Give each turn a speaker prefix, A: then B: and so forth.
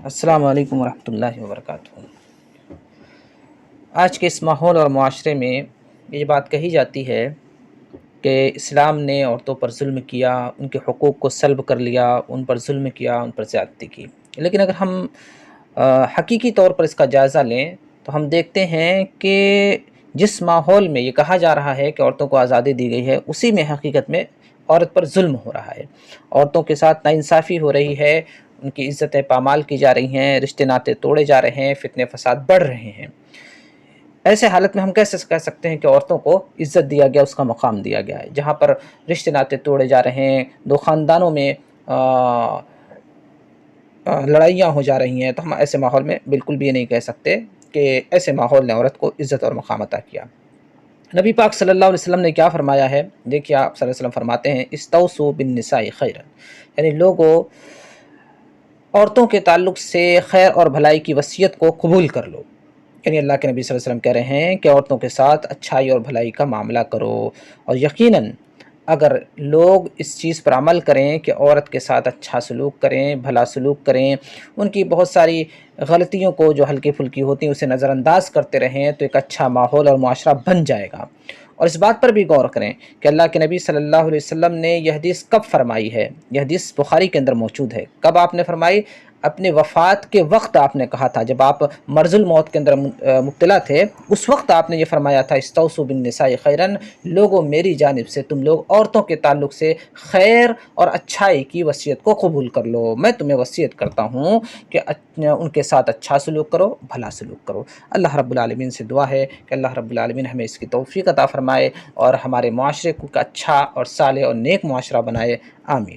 A: السلام علیکم ورحمۃ اللہ وبرکاتہ۔ آج کے اس ماحول اور معاشرے میں یہ بات کہی جاتی ہے کہ اسلام نے عورتوں پر ظلم کیا، ان کے حقوق کو سلب کر لیا، ان پر ظلم کیا، ان پر زیادتی کی۔ لیکن اگر ہم حقیقی طور پر اس کا جائزہ لیں تو ہم دیکھتے ہیں کہ جس ماحول میں یہ کہا جا رہا ہے کہ عورتوں کو آزادی دی گئی ہے، اسی میں حقیقت میں عورت پر ظلم ہو رہا ہے، عورتوں کے ساتھ ناانصافی ہو رہی ہے، ان کی عزتیں پامال کی جا رہی ہیں، رشتے ناطے توڑے جا رہے ہیں، فتنے فساد بڑھ رہے ہیں۔ ایسے حالت میں ہم کیسے کہہ سکتے ہیں کہ عورتوں کو عزت دیا گیا، اس کا مقام دیا گیا ہے؟ جہاں پر رشتے ناطے توڑے جا رہے ہیں، دو خاندانوں میں لڑائیاں ہو جا رہی ہیں، تو ہم ایسے ماحول میں بالکل بھی یہ نہیں کہہ سکتے کہ ایسے ماحول نے عورت کو عزت اور مقام عطا کیا۔ نبی پاک صلی اللہ علیہ وسلم نے کیا فرمایا ہے؟ دیکھیے، آپ صلی اللہ علیہ وسلم فرماتے ہیں استوصوا بالنساء خیرا، یعنی لوگوں عورتوں کے تعلق سے خیر اور بھلائی کی وصیت کو قبول کر لو۔ یعنی اللہ کے نبی صلی اللہ علیہ وسلم کہہ رہے ہیں کہ عورتوں کے ساتھ اچھائی اور بھلائی کا معاملہ کرو، اور یقیناً اگر لوگ اس چیز پر عمل کریں کہ عورت کے ساتھ اچھا سلوک کریں، بھلا سلوک کریں، ان کی بہت ساری غلطیوں کو جو ہلکی پھلکی ہوتی ہیں اسے نظر انداز کرتے رہیں، تو ایک اچھا ماحول اور معاشرہ بن جائے گا۔ اور اس بات پر بھی غور کریں کہ اللہ کے نبی صلی اللہ علیہ وسلم نے یہ حدیث کب فرمائی ہے؟ یہ حدیث بخاری کے اندر موجود ہے۔ کب آپ نے فرمائی؟ اپنے وفات کے وقت آپ نے کہا تھا، جب آپ مرض الموت کے اندر مبتلا تھے، اس وقت آپ نے یہ فرمایا تھا استوصوا بالنساء خیرا، لوگوں میری جانب سے تم لوگ عورتوں کے تعلق سے خیر اور اچھائی کی وصیت کو قبول کر لو۔ میں تمہیں وصیت کرتا ہوں کہ ان کے ساتھ اچھا سلوک کرو، بھلا سلوک کرو۔ اللہ رب العالمین سے دعا ہے کہ اللہ رب العالمین ہمیں اس کی توفیق عطا فرمائے اور ہمارے معاشرے کو اچھا اور صالح اور نیک معاشرہ بنائے۔ آمین۔